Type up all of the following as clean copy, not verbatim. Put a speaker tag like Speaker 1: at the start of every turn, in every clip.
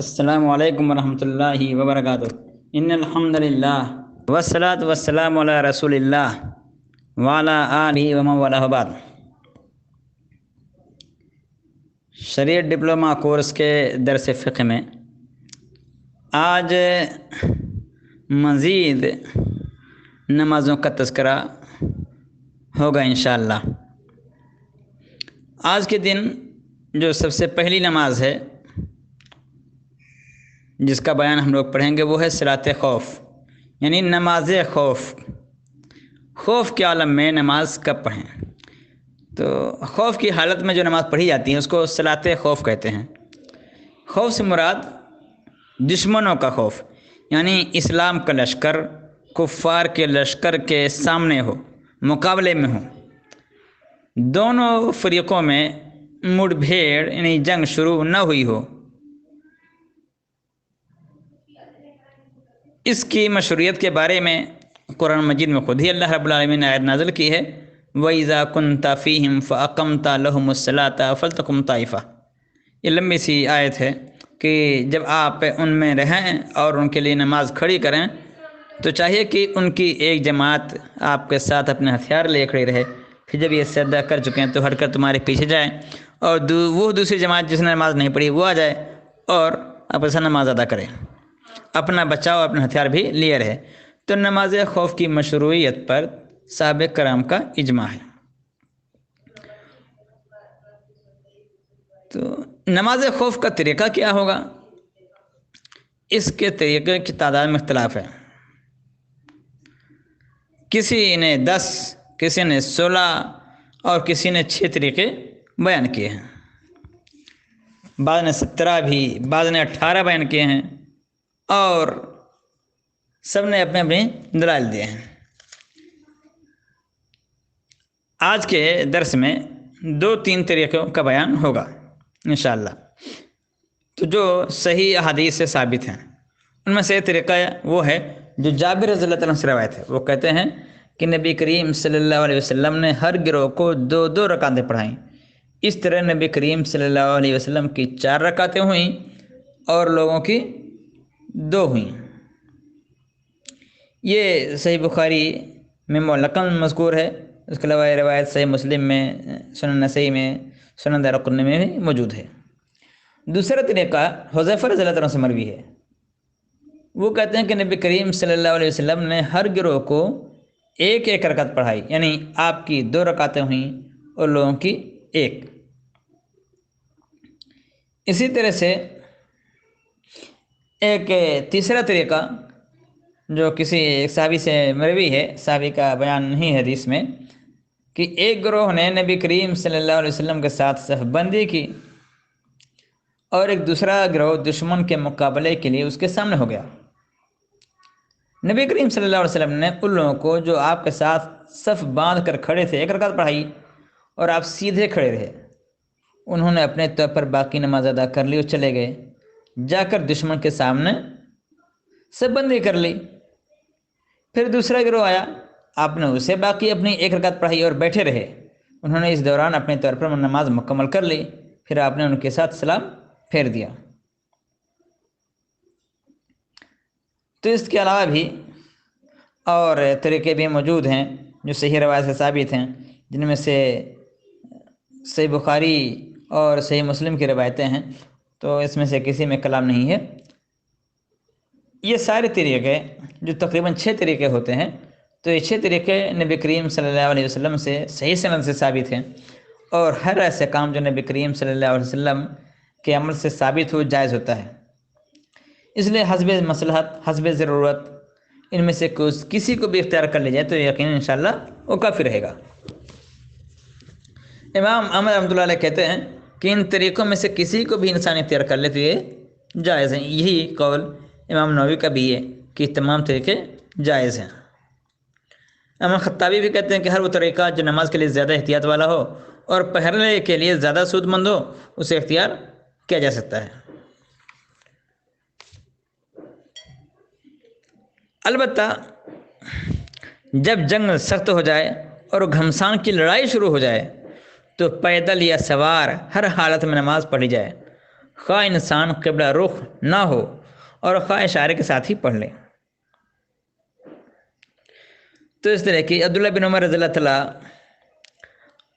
Speaker 1: السلام علیکم ورحمۃ اللہ وبرکاتہ۔ ان الحمد للہ والصلاۃ والسلام علی رسول اللہ وعلی آلہ ومن والہ بعد۔ شریعت ڈپلومہ کورس کے درس فقہ میں آج مزید نمازوں کا تذکرہ ہوگا انشاءاللہ۔ آج کے دن جو سب سے پہلی نماز ہے جس کا بیان ہم لوگ پڑھیں گے وہ ہے صلاۃ خوف، یعنی نماز خوف۔ خوف کے عالم میں نماز کب پڑھیں؟ تو خوف کی حالت میں جو نماز پڑھی جاتی ہے اس کو صلاۃ خوف کہتے ہیں۔ خوف سے مراد دشمنوں کا خوف، یعنی اسلام کا لشکر کفار کے لشکر کے سامنے ہو، مقابلے میں ہو، دونوں فریقوں میں مڑ بھیڑ یعنی جنگ شروع نہ ہوئی ہو۔ اس کی مشروعیت کے بارے میں قرآن مجید میں خود ہی اللہ رب العالمین نے آیت نازل کی ہے، وَإِذَا كُنْتَ فِيهِمْ فَأَقَمْتَ لَهُمُ الصَّلَاةَ فَلْتَقُمْ طَائِفَةٌ۔ یہ لمبی سی آیت ہے کہ جب آپ ان میں رہیں اور ان کے لیے نماز کھڑی کریں تو چاہیے کہ ان کی ایک جماعت آپ کے ساتھ اپنے ہتھیار لے کھڑی رہے، پھر جب یہ سجدہ کر چکے ہیں تو ہٹ کر تمہارے پیچھے جائیں، اور وہ دوسری جماعت جس نے نماز نہیں پڑھی وہ آ جائے اور آپس میں نماز ادا کرے، اپنا بچاؤ اپنے ہتھیار بھی لیے رہے۔ تو نماز خوف کی مشروعیت پر صحابہ کرام کا اجماع ہے۔ تو نماز خوف کا طریقہ کیا ہوگا؟ اس کے طریقے کی تعداد میں اختلاف ہے۔ کسی نے 10، کسی نے 16 اور کسی نے 6 طریقے بیان کیے ہیں۔ بعض نے 17 بھی، بعض نے 18 بیان کیے ہیں، اور سب نے اپنے اپنے دلائل دیے ہیں۔ آج کے درس میں 2-3 طریقوں کا بیان ہوگا انشاءاللہ، تو جو صحیح احادیث سے ثابت ہیں۔ ان میں سے ایک طریقہ وہ ہے جو جابر رضی اللہ عنہ سے روایت ہے۔ وہ کہتے ہیں کہ نبی کریم صلی اللہ علیہ وسلم نے ہر گروہ کو 2 رکعتیں پڑھائیں۔ اس طرح نبی کریم صلی اللہ علیہ وسلم کی 4 رکعتیں ہوئیں اور لوگوں کی 2 ہوئیں۔ یہ صحیح بخاری میں معلقاً مذکور ہے، اس کے علاوہ یہ روایت صحیح مسلم میں، سنن نسائی میں، سنن دارقطنی میں بھی موجود ہے۔ دوسرا طریقہ حذیفہ رضی اللہ عنہ سے مروی ہے۔ وہ کہتے ہیں کہ نبی کریم صلی اللہ علیہ وسلم نے ہر گروہ کو 1 رکعت پڑھائی، یعنی آپ کی 2 رکعتیں ہوئیں اور لوگوں کی 1۔ اسی طرح سے ایک تیسرا طریقہ جو کسی ایک صحابی سے مروی ہے، صحابی کا بیان نہیں ہے حدیث میں، کہ ایک گروہ نے نبی کریم صلی اللہ علیہ وسلم کے ساتھ صف بندی کی اور ایک دوسرا گروہ دشمن کے مقابلے کے لیے اس کے سامنے ہو گیا۔ نبی کریم صلی اللہ علیہ وسلم نے ان لوگوں کو جو آپ کے ساتھ صف باندھ کر کھڑے تھے 1 رکعت پڑھائی اور آپ سیدھے کھڑے رہے۔ انہوں نے اپنے طور پر باقی نماز ادا کر لی اور چلے گئے، جا کر دشمن کے سامنے صف بندی کر لی۔ پھر دوسرا گروہ آیا، آپ نے اسے باقی اپنی 1 رکعت پڑھائی اور بیٹھے رہے۔ انہوں نے اس دوران اپنے طور پر نماز مکمل کر لی، پھر آپ نے ان کے ساتھ سلام پھیر دیا۔ تو اس کے علاوہ بھی اور طریقے بھی موجود ہیں جو صحیح روایت سے ثابت ہیں، جن میں سے صحیح بخاری اور صحیح مسلم کی روایتیں ہیں، تو اس میں سے کسی میں کلام نہیں ہے۔ یہ سارے طریقے جو تقریباً 6 طریقے ہوتے ہیں، تو یہ 6 طریقے نبی کریم صلی اللہ علیہ وسلم سے صحیح سند سے ثابت ہیں، اور ہر ایسے کام جو نبی کریم صلی اللہ علیہ وسلم کے عمل سے ثابت ہو جائز ہوتا ہے۔ اس لیے حسب مصلحت، حسب ضرورت ان میں سے کسی کو بھی اختیار کر لیا جائے تو یقیناً انشاءاللہ وہ کافی رہے گا۔ امام احمد رحمۃ اللہ علیہ کہتے ہیں کہ ان طریقوں میں سے کسی کو بھی انسان اختیار کر لے تو یہ جائز ہیں۔ یہی قول امام نووی کا بھی ہے کہ تمام طریقے جائز ہیں۔ امام خطابی بھی کہتے ہیں کہ ہر وہ طریقہ جو نماز کے لیے زیادہ احتیاط والا ہو اور پڑھنے کے لیے زیادہ سود مند ہو اسے اختیار کیا جا سکتا ہے۔ البتہ جب جنگ سخت ہو جائے اور گھمسان کی لڑائی شروع ہو جائے تو پیدل یا سوار ہر حالت میں نماز پڑھی جائے، خواہ انسان قبلہ رخ نہ ہو اور خواہ اشارے کے ساتھ ہی پڑھ لے۔ تو اس طرح کی عبداللہ بن عمر رضی اللہ تعالیٰ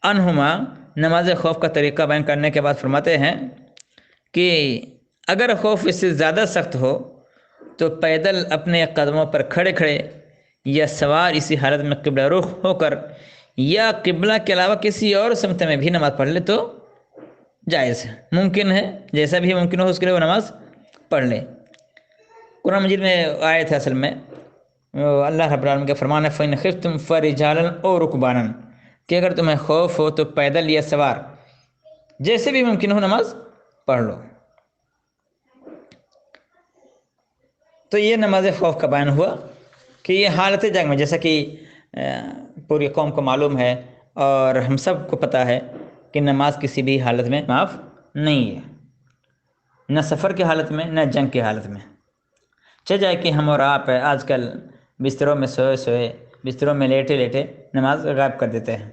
Speaker 1: عنہما نماز خوف کا طریقہ بیان کرنے کے بعد فرماتے ہیں کہ اگر خوف اس سے زیادہ سخت ہو تو پیدل اپنے قدموں پر کھڑے کھڑے یا سوار اسی حالت میں قبلہ رخ ہو کر یا قبلہ کے علاوہ کسی اور سمت میں بھی نماز پڑھ لے تو جائز ہے، ممکن ہے، جیسا بھی ممکن ہو اس کے لیے وہ نماز پڑھ لے۔ قرآن مجید میں آیت ہے اصل میں اللہ رب العالمین کا فرمان ہے فَإِنْ خِفْتُمْ فَرِجَالًا أَوْ رُكْبَانًا، کہ اگر تمہیں خوف ہو تو پیدل یا سوار جیسے بھی ممکن ہو نماز پڑھ لو۔ تو یہ نماز خوف کا بیان ہوا کہ یہ حالت جنگ میں، جیسا کہ پوری قوم کو معلوم ہے اور ہم سب کو پتہ ہے کہ نماز کسی بھی حالت میں معاف نہیں ہے، نہ سفر کی حالت میں نہ جنگ کی حالت میں۔ چاہے جائے کہ ہم اور آپ آج کل بستروں میں سوئے سوئے، بستروں میں لیٹے لیٹے نماز غائب کر دیتے ہیں،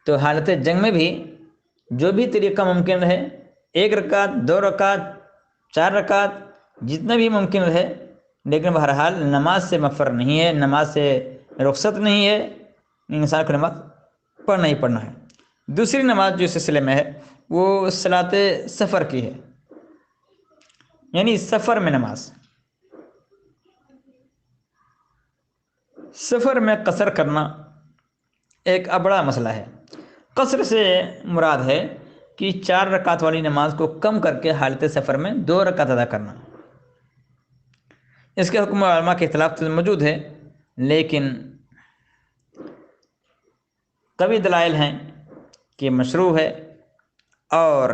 Speaker 1: تو حالت جنگ میں بھی جو بھی طریقہ ممکن رہے، 1 رکعت 2 رکعت 4 رکعت جتنا بھی ممکن رہے، لیکن بہرحال نماز سے مفر نہیں ہے، نماز سے رخصت نہیں ہے، انسان کو نماز پڑھنا ہی پڑھنا ہے۔ دوسری نماز جو اس سلسلے میں ہے وہ صلاۃ سفر کی ہے، یعنی سفر میں نماز۔ سفر میں قصر کرنا ایک بڑا مسئلہ ہے۔ قصر سے مراد ہے کہ 4 رکعت والی نماز کو کم کر کے حالت سفر میں 2 رکعت ادا کرنا۔ اس کے حکم علماء کے اختلاف تو موجود ہے، لیکن قوی دلائل ہیں کہ مشروع ہے اور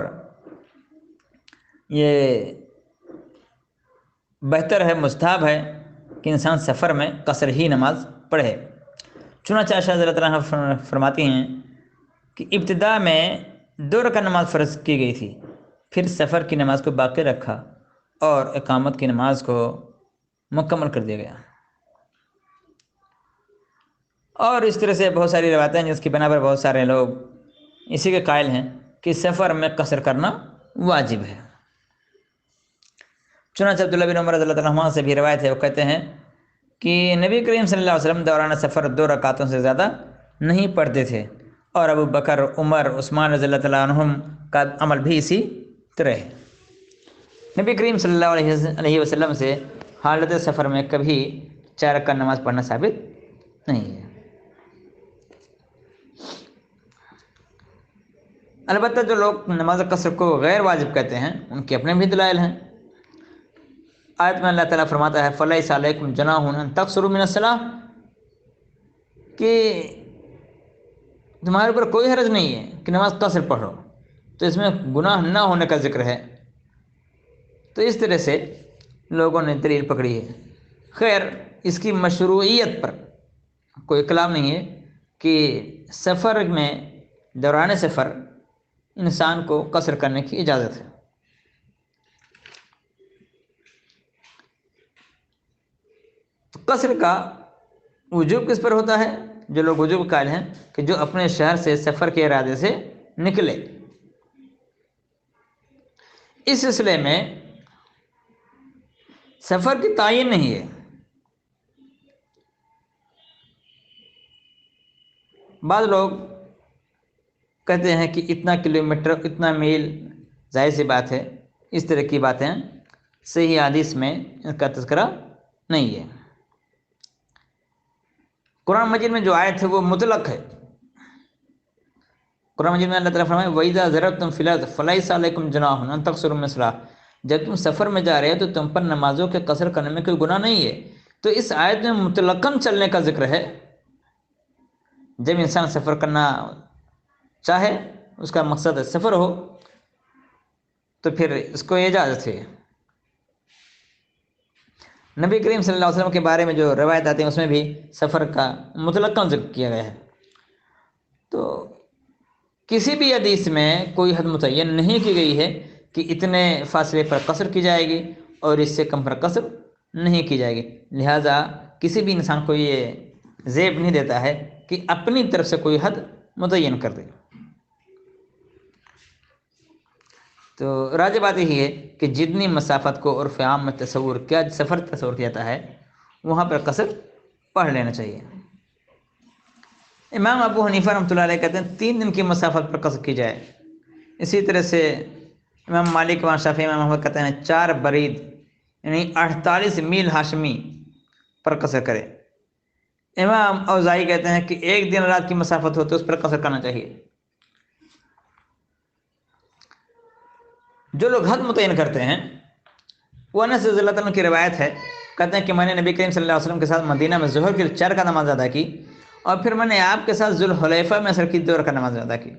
Speaker 1: یہ بہتر ہے، مستحب ہے کہ انسان سفر میں قصر ہی نماز پڑھے۔ چنانچہ عائشہ رضی اللہ عنہا فرماتی ہیں کہ ابتدا میں 2 رکعت نماز فرض کی گئی تھی، پھر سفر کی نماز کو باقی رکھا اور اقامت کی نماز کو مکمل کر دیا گیا۔ اور اس طرح سے بہت ساری روایتیں جس کی بنا پر بہت سارے لوگ اسی کے قائل ہیں کہ سفر میں قصر کرنا واجب ہے۔ چنانچہ عبداللہ بن عمر رضی اللہ عنہما سے بھی روایت ہے، وہ کہتے ہیں کہ نبی کریم صلی اللہ علیہ وسلم دوران سفر 2 رکعتوں سے زیادہ نہیں پڑھتے تھے، اور ابو بکر، عمر، عثمان رضی اللہ تعالیٰ عنہم کا عمل بھی اسی طرح ہے۔ نبی کریم صلی اللہ علیہ وسلم سے حالت سفر میں کبھی 4 رکعت نماز پڑھنا ثابت نہیں ہے۔ البتہ جو لوگ نماز قصر کو غیر واجب کہتے ہیں ان کے اپنے بھی دلائل ہیں۔ آیت میں اللہ تعالیٰ فرماتا ہے فَلَيْسَ عَلَيْكُمْ جُنَاحٌ أَن تَقْصُرُوا مِنَ الصَّلَاةِ، کہ تمہارے اوپر کوئی حرج نہیں ہے کہ نماز قصر پڑھو، تو اس میں گناہ نہ ہونے کا ذکر ہے۔ تو اس طرح سے لوگوں نے دلیل پکڑی ہے۔ خیر، اس کی مشروعیت پر کوئی کلام نہیں ہے کہ سفر میں دوران سفر انسان کو قصر کرنے کی اجازت ہے۔ تو قصر کا وجوب کس پر ہوتا ہے؟ جو لوگ وجوب قائل ہیں کہ جو اپنے شہر سے سفر کے ارادے سے نکلے۔ اس سلسلے میں سفر کی تعین نہیں ہے۔ بعض لوگ کہتے ہیں کہ اتنا کلومیٹر، اتنا میل، ظاہر سی بات ہے اس طرح کی باتیں صحیح حدیث میں ان کا تذکرہ نہیں ہے۔ قرآن مجید میں جو آیت ہے وہ مطلق ہے۔ قرآن مجید میں اللہ تعالیٰ فرمائے وَإِذَا ضَرَبْتُمْ فِي الْأَرْضِ فَلَيْسَ عَلَيْكُمْ جُنَاحٌ أَن تَقْصُرُوا مِنَ الصَّلَاةِ، جب تم سفر میں جا رہے ہو تو تم پر نمازوں کے قصر کرنے میں کوئی گناہ نہیں ہے۔ تو اس آیت میں مطلقاً چلنے کا ذکر ہے۔ جب انسان سفر کرنا چاہے، اس کا مقصد سفر ہو، تو پھر اس کو اجازت ہے۔ نبی کریم صلی اللہ علیہ وسلم کے بارے میں جو روایت آتی ہیں اس میں بھی سفر کا مطلقاً ذکر کیا گیا ہے۔ تو کسی بھی حدیث میں کوئی حد متعین نہیں کی گئی ہے کہ اتنے فاصلے پر قصر کی جائے گی اور اس سے کم پر قصر نہیں کی جائے گی، لہٰذا کسی بھی انسان کو یہ زیب نہیں دیتا ہے کہ اپنی طرف سے کوئی حد متعین کر دے۔ تو راج بات یہی ہے کہ جتنی مسافت کو عرف عام میں سفر تصور کیا جاتا ہے وہاں پر قصر پڑھ لینا چاہیے۔ امام ابو حنیفہ رحمۃ اللہ علیہ کہتے ہیں 3 دن کی مسافت پر قصر کی جائے۔ اسی طرح سے امام مالک، امام شافعی، امام احمد کہتے ہیں 4 برید یعنی 48 میل ہاشمی پر قصر کرے۔ امام اوزاعی کہتے ہیں کہ 1 دن رات کی مسافت ہو تو اس پر قصر کرنا چاہیے۔ جو لوگ حد متعین کرتے ہیں وہ انس رضی اللہ عنہ کی روایت ہے، کہتے ہیں کہ میں نے نبی کریم صلی اللہ علیہ وسلم کے ساتھ مدینہ میں ظہر کی 4 کا نماز ادا کی، اور پھر میں نے آپ کے ساتھ ذوالحلیفہ میں عصر کی 2 کا نماز ادا کی۔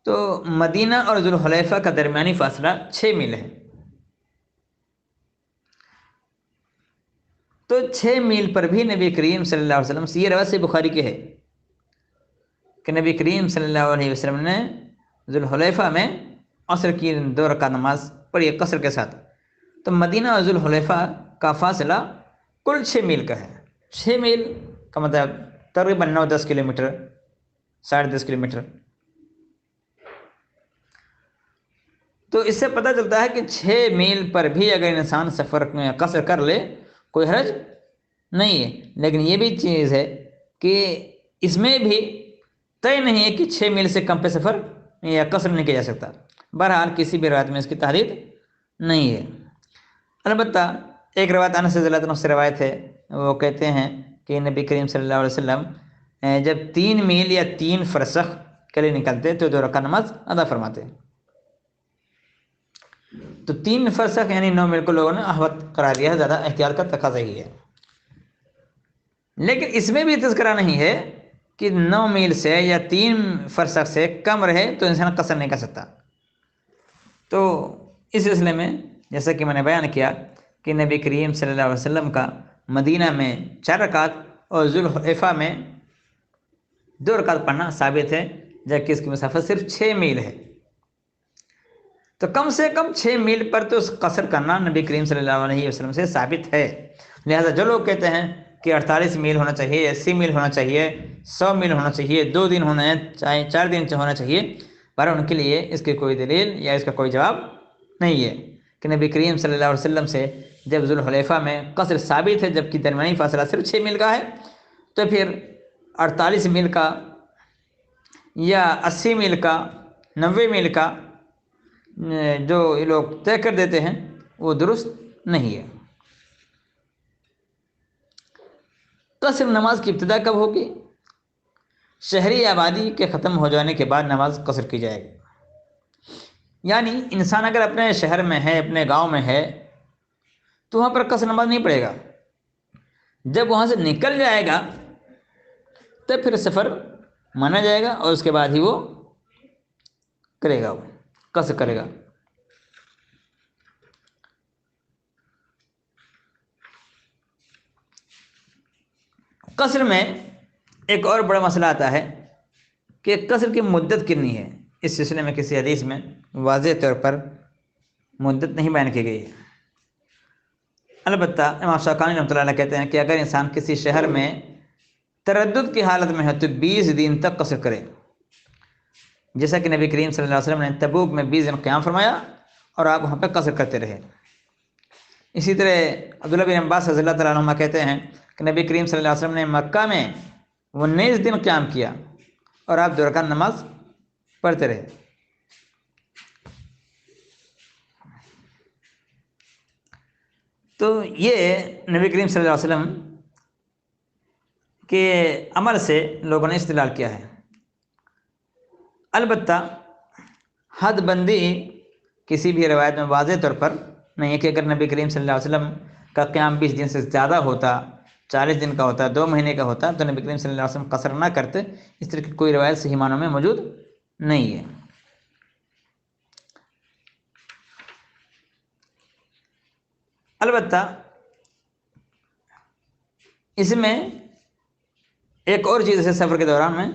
Speaker 1: تو مدینہ اور ذوالحلیفہ کا درمیانی فاصلہ 6 میل ہے۔ تو 6 میل پر بھی نبی کریم صلی اللہ علیہ وسلم سے، یہ روایت سے بخاری کی ہے کہ نبی کریم صلی اللہ علیہ وسلم نے ذوالحلیفہ میں عصر کی 2 رکعت نماز پڑھی قصر کے ساتھ۔ تو مدینہ اور ذوالحلیفہ کا فاصلہ کل 6 میل کا ہے۔ 6 میل کا مطلب تقریباً 9-10 کلومیٹر، 10.5 کلومیٹر۔ تو اس سے پتہ چلتا ہے کہ 6 میل پر بھی اگر انسان سفر میں قصر کر لے کوئی حرج نہیں ہے، لیکن یہ بھی چیز ہے کہ اس میں بھی طے نہیں ہے کہ 6 میل سے کم پہ سفر یا قصر نہیں کیا جا سکتا۔ بہرحال کسی بھی روایت میں اس کی تحریر نہیں ہے۔ البتہ ایک روایت انس رضی اللہ عنہ سے روایت ہے، وہ کہتے ہیں کہ نبی کریم صلی اللہ علیہ وسلم جب 3 میل یا 3 فرسخ کے لیے نکلتے تو 2 رکعت نماز ادا فرماتے۔ تو 3 فرسخ یعنی 9 میل کو لوگوں نے احوط قرار دیا ہے، زیادہ احتیاط کا تقاضا ہی ہے۔ لیکن اس میں بھی تذکرہ نہیں ہے کہ 9 میل سے یا 3 فرسخ سے کم رہے تو انسان قصر نہیں کر سکتا۔ تو اس سلسلے میں جیسا کہ میں نے بیان کیا کہ نبی کریم صلی اللہ علیہ وسلم کا مدینہ میں 4 رکعت اور ذوالحلیفہ میں 2 رکعت پڑھنا ثابت ہے، جبکہ اس کی مسافت صرف 6 میل ہے۔ تو کم سے کم 6 میل پر تو قصر کرنا نبی کریم صلی اللہ علیہ وسلم سے ثابت ہے۔ لہذا جو لوگ کہتے ہیں کہ 48 میل ہونا چاہیے، 80 میل ہونا چاہیے، 100 میل ہونا چاہیے، 2 دن ہونا ہے، چاہے 4 دن ہونا چاہیے، پر ان کے لیے اس کی کوئی دلیل یا اس کا کوئی جواب نہیں ہے کہ نبی کریم صلی اللہ علیہ وسلم سے جب ذوالحلیفہ میں قصر ثابت ہے جبکہ درمیانی فاصلہ صرف 6 میل کا ہے، تو پھر 48 میل کا یا 80 میل کا، 90 میل کا جو یہ لوگ طے کر دیتے ہیں وہ درست نہیں ہے۔ قصر نماز کی ابتدا کب ہوگی؟ شہری آبادی کے ختم ہو جانے کے بعد نماز قصر کی جائے گی۔ یعنی انسان اگر اپنے شہر میں ہے، اپنے گاؤں میں ہے، تو وہاں پر قصر نماز نہیں پڑھے گا۔ جب وہاں سے نکل جائے گا تب پھر سفر مانا جائے گا اور اس کے بعد ہی وہ کرے گا، وہ قصر کرے گا۔ قصر میں ایک اور بڑا مسئلہ آتا ہے کہ قصر کی مدت کتنی ہے۔ اس سلسلے میں کسی حدیث میں واضح طور پر مدت نہیں بیان کی گئی ہے۔ البتہ امام شوکانی رحمۃ اللہ علیہ کہتے ہیں کہ اگر انسان کسی شہر میں تردد کی حالت میں ہے تو 20 دن تک قصر کرے، جیسا کہ نبی کریم صلی اللہ علیہ وسلم نے تبوک میں 20 دن قیام فرمایا اور آپ وہاں پہ قصر کرتے رہے۔ اسی طرح عبداللہ بن عباس رضی اللہ تعالیٰ عنہ کہتے ہیں کہ نبی کریم صلی اللہ علیہ وسلم نے مکہ میں 19 دن قیام کیا اور آپ 2 رکعت نماز پڑھتے رہے۔ تو یہ نبی کریم صلی اللہ علیہ وسلم کے عمل سے لوگوں نے استدلال کیا ہے۔ البتہ حد بندی کسی بھی روایت میں واضح طور پر نہیں ہے کہ اگر نبی کریم صلی اللہ علیہ وسلم کا قیام 20 دن سے زیادہ ہوتا، 40 دن کا ہوتا، 2 مہینے کا ہوتا، تو نبی کریم صلی اللہ علیہ وسلم قصر نہ کرتے۔ اس طرح کی کوئی روایت صحیح معنوں میں موجود نہیں ہے۔ البتہ اس میں ایک اور چیز ہے سفر کے دوران میں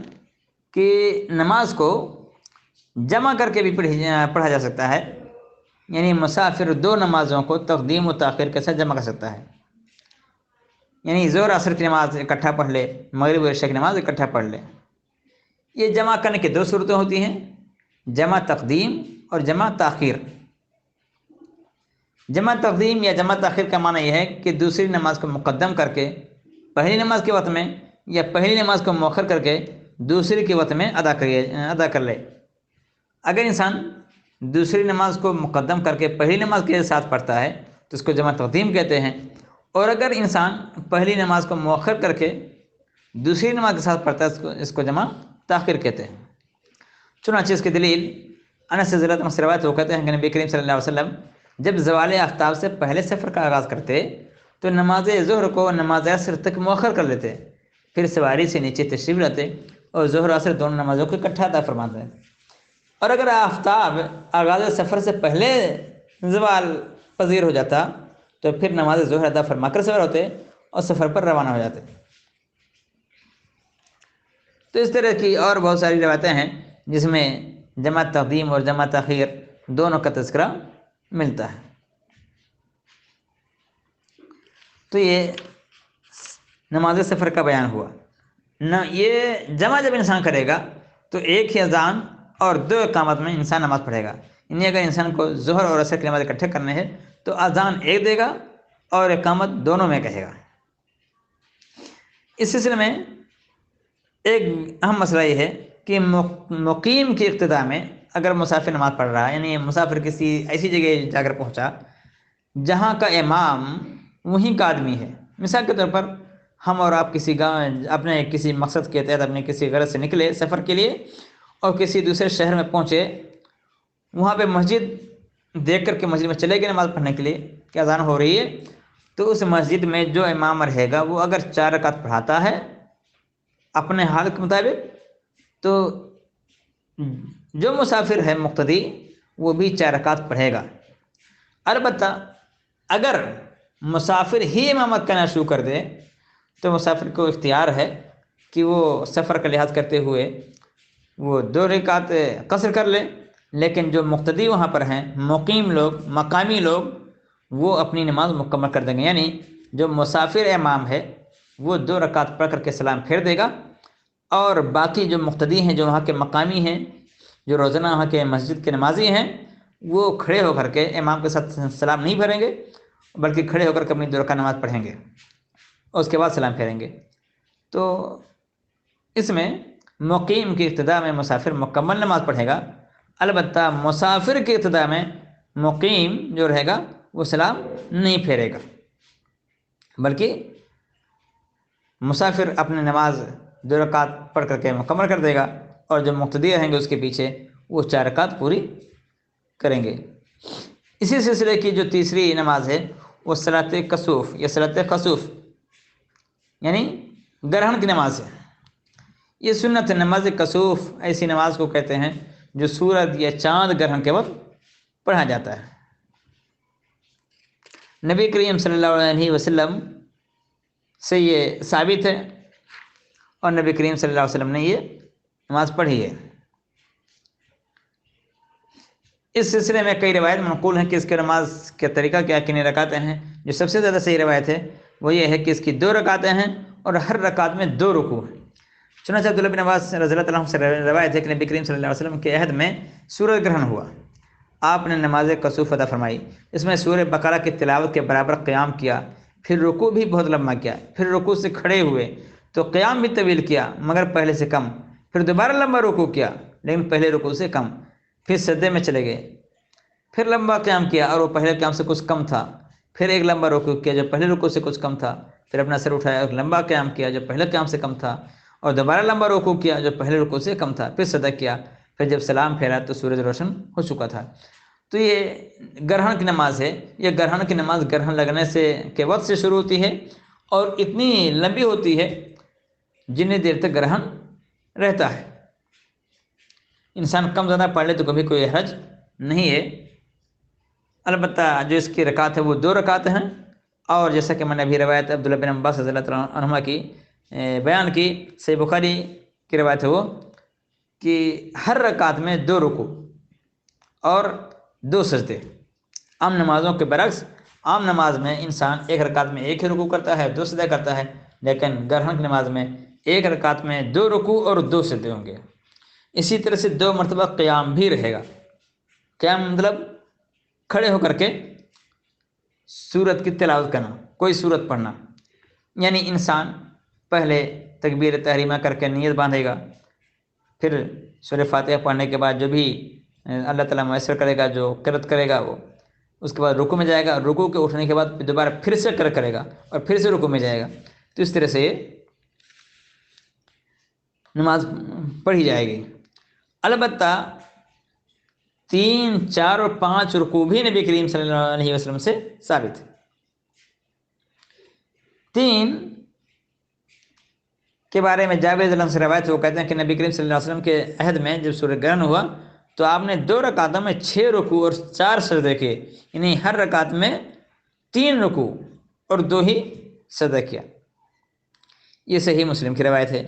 Speaker 1: کہ نماز کو جمع کر کے بھی پڑھا جا سکتا ہے، یعنی مسافر 2 نمازوں کو تقدیم و تاخیر کے ساتھ جمع کر سکتا ہے، یعنی ظہر عصر کی نماز اکٹھا پڑھ لے، مغرب و عشاء کی نماز اکٹھا پڑھ لے۔ یہ جمع کرنے کی 2 صورتیں ہوتی ہیں، جمع تقدیم اور جمع تاخیر۔ جمع تقدیم یا جمع تاخیر کا معنی یہ ہے کہ دوسری نماز کو مقدم کر کے پہلی نماز کے وقت میں، یا پہلی نماز کو مؤخر کر کے دوسری کے وقت میں ادا کر لے۔ اگر انسان دوسری نماز کو مقدم کر کے پہلی نماز کے ساتھ پڑھتا ہے تو اس کو جمع تقدیم کہتے ہیں، اور اگر انسان پہلی نماز کو مؤخر کر کے دوسری نماز کے ساتھ پڑھتا ہے اس کو جمع تاخیر کہتے ہیں۔ چنانچہ اس کی دلیل انس رضی اللہ عنہ سے روایت، وہ کہتے ہیں کہ نبی کریم صلی اللہ علیہ وسلم جب زوال آفتاب سے پہلے سفر کا آغاز کرتے تو نماز ظہر کو نماز عصر تک مؤخر کر لیتے، پھر سواری سے نیچے تشریف لاتے اور ظہر عصر دونوں نمازوں کو اکٹھا ادا فرماتے ہیں۔ اور اگر آفتاب آغاز سفر سے پہلے زوال پذیر ہو جاتا تو پھر نماز ظہر ادا فرما کر سوار ہوتے اور سفر پر روانہ ہو جاتے۔ تو اس طرح کی اور بہت ساری روایتیں ہیں جس میں جمع تقدیم اور جمع تاخیر دونوں کا تذکرہ ملتا ہے۔ تو یہ نماز سفر کا بیان ہوا۔ یہ جمع جب انسان کرے گا تو ایک ہی اذان اور دو اقامت میں انسان نماز پڑھے گا، یعنی اگر انسان کو ظہر اور عصر کی نماز اکٹھے کرنے ہے تو اذان ایک دے گا اور اقامت دونوں میں کہے گا۔ اس سلسلے میں ایک اہم مسئلہ یہ ہے کہ مقیم کی ابتدا میں اگر مسافر نماز پڑھ رہا ہے، یعنی مسافر کسی ایسی جگہ جا کر پہنچا جہاں کا امام وہیں کا آدمی ہے، مثال کے طور پر ہم اور آپ کسی گاؤں اپنے کسی مقصد کے تحت اپنے کسی غرض سے نکلے سفر کے لیے اور کسی دوسرے شہر میں پہنچے، وہاں پہ مسجد دیکھ کر کے مسجد میں چلے گئے نماز پڑھنے کے لیے کہ اذان ہو رہی ہے، تو اس مسجد میں جو امام رہے گا وہ اگر 4 رکعت پڑھاتا ہے اپنے حال کے مطابق تو جو مسافر ہے مقتدی وہ بھی 4 رکعت پڑھے گا۔ البتہ اگر مسافر ہی امامت کرنا شروع کر دے تو مسافر کو اختیار ہے کہ وہ سفر کا لحاظ کرتے ہوئے وہ 2 رکعت قصر کر لے، لیکن جو مقتدی وہاں پر ہیں مقیم لوگ، مقامی لوگ، وہ اپنی نماز مکمل کر دیں گے، یعنی جو مسافر امام ہے وہ 2 رکعت پڑھ کر کے سلام پھیر دے گا، اور باقی جو مقتدی ہیں جو وہاں کے مقامی ہیں، جو روزانہ وہاں کے مسجد کے نمازی ہیں، وہ کھڑے ہو کر کے امام کے ساتھ سلام نہیں پھیریں گے بلکہ کھڑے ہو کر کے اپنی 2 رکعت نماز پڑھیں گے اور اس کے بعد سلام پھیریں گے۔ تو اس میں مقیم کی ابتدا میں مسافر مکمل نماز پڑھے گا، البتہ مسافر کی ابتدا میں مقیم جو رہے گا وہ سلام نہیں پھیرے گا، بلکہ مسافر اپنی نماز 2 رکعت پڑھ کر کے مکمل کر دے گا، اور جو مقتدی رہیں گے اس کے پیچھے وہ 4 رکعت پوری کریں گے۔ اسی سلسلے کی جو تیسری نماز ہے وہ صلاۃ کسوف یا صلاۃ خسوف یعنی گرہن کی نماز ہے۔ یہ سنت نماز کسوف ایسی نماز کو کہتے ہیں جو سورج یا چاند گرہن کے وقت پڑھا جاتا ہے۔ نبی کریم صلی اللہ علیہ وسلم سے یہ ثابت ہے اور نبی کریم صلی اللہ علیہ وسلم نے یہ نماز پڑھی ہے۔ اس سلسلے میں کئی روایت منقول ہیں کہ اس کے نماز کے طریقہ کیا کنی رکعتیں ہیں۔ جو سب سے زیادہ صحیح روایت ہے وہ یہ ہے کہ اس کی 2 رکعتیں ہیں اور ہر رکعت میں 2 رکوع ہیں۔ چنانچہ عبداللہ بن عباس رضی اللہ عنہ سے روایت ہے کہ نبی کریم صلی اللہ علیہ وسلم کے عہد میں سورج گرہن ہوا، آپ نے نماز کسوف ادا فرمائی، اس میں سورہ بقرہ کی تلاوت کے برابر قیام کیا، پھر رکوع بھی بہت لمبا کیا، پھر رکوع سے کھڑے ہوئے تو قیام بھی طویل کیا مگر پہلے سے کم، پھر دوبارہ لمبا رکوع کیا لیکن پہلے رکوع سے کم، پھر سجدے میں چلے گئے، پھر لمبا قیام کیا اور وہ پہلے قیام سے کچھ کم تھا، پھر ایک لمبا رکوع کیا جو پہلے رکوع سے کچھ کم تھا، پھر اپنا سر اٹھایا اور لمبا قیام کیا جو پہلے قیام سے کم تھا، اور دوبارہ لمبا رکوع کیا جو پہلے رکوع سے کم تھا، پھر سجدہ کیا، پھر جب سلام پھیرا تو سورج روشن ہو چکا تھا۔ تو یہ گرہن کی نماز ہے۔ یہ گرہن کی نماز گرہن لگنے سے کے وقت سے شروع ہوتی ہے اور اتنی لمبی ہوتی ہے جتنی دیر تک گرہن رہتا ہے۔ انسان کم زیادہ پڑھ لے تو کبھی کوئی حرج نہیں ہے، البتہ جو اس کی رکعت ہے وہ 2 رکعت ہیں، اور جیسا کہ میں نے ابھی روایت عبداللہ بن عباس رضی اللہ عنہما کی بیان کی، صحیح بخاری کی روایت ہے وہ کہ ہر رکعت میں 2 رکوع اور 2 سجدے۔ عام نمازوں کے برعکس عام نماز میں انسان ایک رکعت میں ایک ہی رکوع کرتا ہے، 2 سجدے کرتا ہے، لیکن گرہن کی نماز میں ایک رکعت میں 2 رکوع اور 2 سجدے ہوں گے۔ اسی طرح سے 2 مرتبہ قیام بھی رہے گا۔ کیا مطلب؟ کھڑے ہو کر کے سورت کی تلاوت کرنا، کوئی سورت پڑھنا، یعنی انسان پہلے تکبیر تحریمہ کر کے نیت باندھے گا، پھر سورہ فاتحہ پڑھنے کے بعد جو بھی اللہ تعالیٰ میسر کرے گا، جو قرأت کرے گا وہ، اس کے بعد رکوع میں جائے گا، رکوع کے اٹھنے کے بعد دوبارہ پھر سے قرأت کرے گا اور پھر سے رکوع میں جائے گا. تو اس طرح سے یہ نماز پڑھی جائے گی. البتہ 3، 4 اور 5 رکوع بھی نبی کریم صلی اللہ علیہ وسلم سے ثابت ہے. 3 کے بارے میں جابر رضی اللہ عنہ سے روایت ہے، وہ کہتے ہیں کہ نبی کریم صلی اللہ علیہ وسلم کے عہد میں جب سورہ گرہن ہوا تو آپ نے 2 رکعتوں میں 6 رکوع اور 4 سجدے کیے، یعنی ہر رکعت میں 3 رکوع اور 2 ہی سجدہ کیا. یہ صحیح مسلم کی روایت ہے.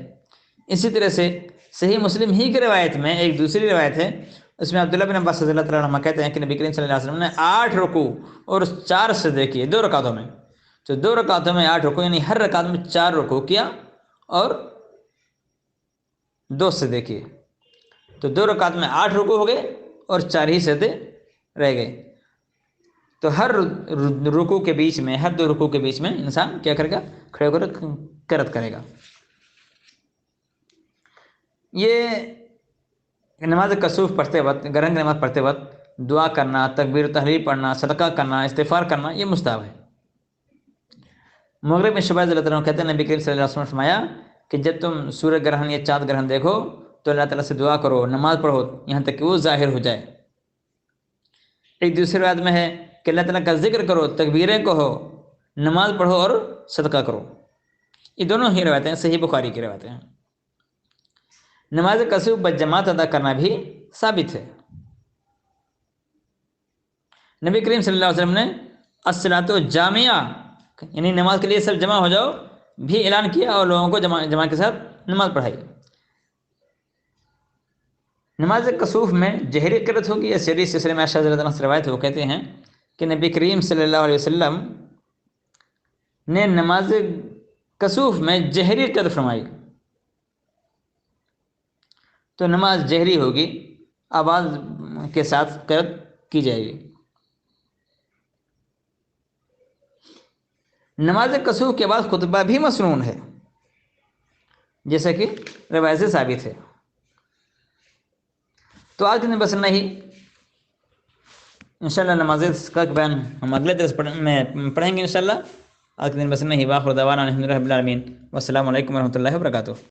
Speaker 1: اسی طرح سے صحیح مسلم ہی کی روایت میں ایک دوسری روایت ہے، اس میں عبداللہ بن عباس رضی اللہ تعالیٰ عنہ کہتے ہیں کہ نبی کریم صلی اللہ علیہ وسلم نے 8 رکوع اور 4 سجدے کیے 2 رکعتوں میں. تو 2 رکعتوں میں 8 رکوع، یعنی ہر رکعت میں 4 رکوع کیا اور 2 سجدے کیے. تو 2 رکعت میں 8 رکوع ہو گئے اور 4 ہی سجدے رہ گئے. تو ہر رکوع کے بیچ میں، ہر 2 رکوع کے بیچ میں انسان کیا کرے گا؟ کھڑے ہو کر قرأت کرے گا. یہ نماز کسوف پڑھتے وقت، گرہن کی نماز پڑھتے وقت دعا کرنا، تکبیر تحلیل پڑھنا، صدقہ کرنا، استغفار کرنا، یہ مستحب ہے. مغرب میں شعبہ رضی اللہ عنہ کہتے ہیں نبی کریم صلی اللہ علیہ وسلم نے فرمایا کہ جب تم سورج گرہن یا چاند گرہن دیکھو تو اللہ تعالیٰ سے دعا کرو، نماز پڑھو یہاں تک کہ وہ ظاہر ہو جائے. ایک دوسری روایت میں ہے کہ اللہ تعالیٰ کا ذکر کرو، تکبیریں کہو، نماز پڑھو اور صدقہ کرو. یہ دونوں ہی روایتیں صحیح بخاری کی روایتیں ہیں. نماز کسوف بجماعت ادا کرنا بھی ثابت ہے. نبی کریم صلی اللہ علیہ وسلم نے الصلاۃ جامعہ، یعنی نماز کے لیے سب جمع ہو جاؤ، بھی اعلان کیا اور لوگوں کو جماعت کے ساتھ نماز پڑھائی. نماز کسوف میں جہری قرأت ہوگی یا سری سلسلے میں عائشہ رضی اللہ عنہا سے روایت ہے، وہ کہتے ہیں کہ نبی کریم صلی اللہ علیہ وسلم نے نماز کسوف میں جہری قرأت فرمائی. تو نماز جہری ہوگی، آواز کے ساتھ قرأت کی جائے گی. نماز کسوف کے بعد خطبہ بھی مسنون ہے، جیسا کہ روایت سے ثابت ہے. تو آج کے دن بس نہیں، انشاءاللہ نماز کا بیان ہم اگلے درس میں پڑھیں گے انشاءاللہ. آج کے دن بس نہیں. واخر دعوانا الحمدللہ رب العالمین، والسلام علیکم ورحمۃ اللہ وبرکاتہ.